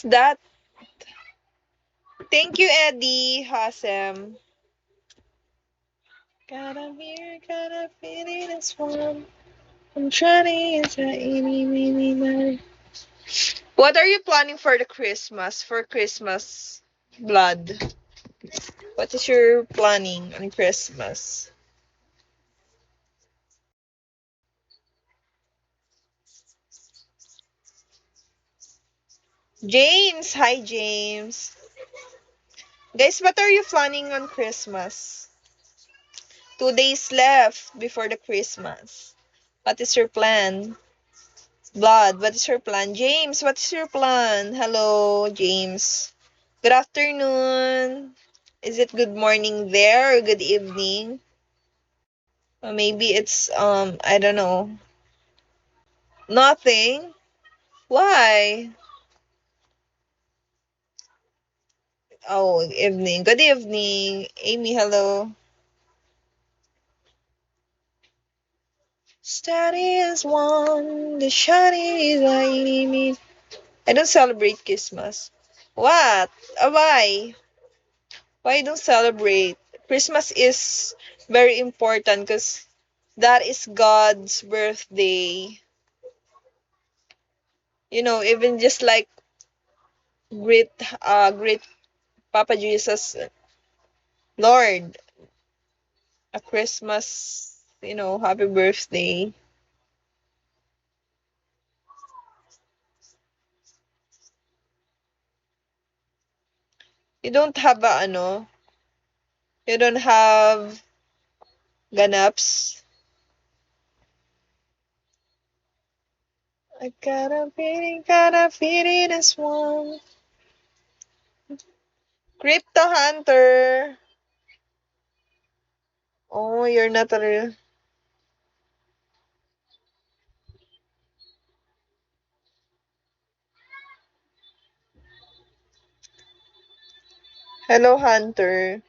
is that? Thank you, Eddie Hasem. Gotta feel it as one. I'm trying to What are you planning for the Christmas? For Christmas, Blood? What is your planning on Christmas? James! Hi, James. Guys, what are you planning on Christmas? 2 days left before the Christmas. What is your plan? Blood, what is your plan? James, what is your plan? Hello, James. Good afternoon. Is it good morning there or good evening? Or maybe it's I don't know. Nothing? Why? Oh, evening. Good evening. Amy, hello. Study is one, the shawty is I. I don't celebrate Christmas. What? Why? Why don't celebrate? Christmas is very important because that is God's birthday. You know, even just like great Papa Jesus, Lord, a Christmas, happy birthday. You don't have you don't have ganaps. I got a feeling as one. Crypto Hunter. Oh, you're not a real. Hello, Hunter.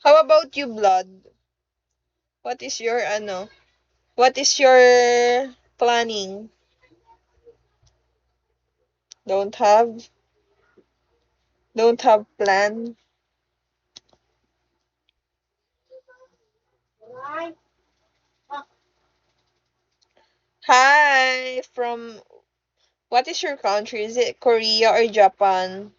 How about you, Blood? What is your What is your planning? Don't have? Don't have plan? Hi, from what is your country? Is it Korea or Japan?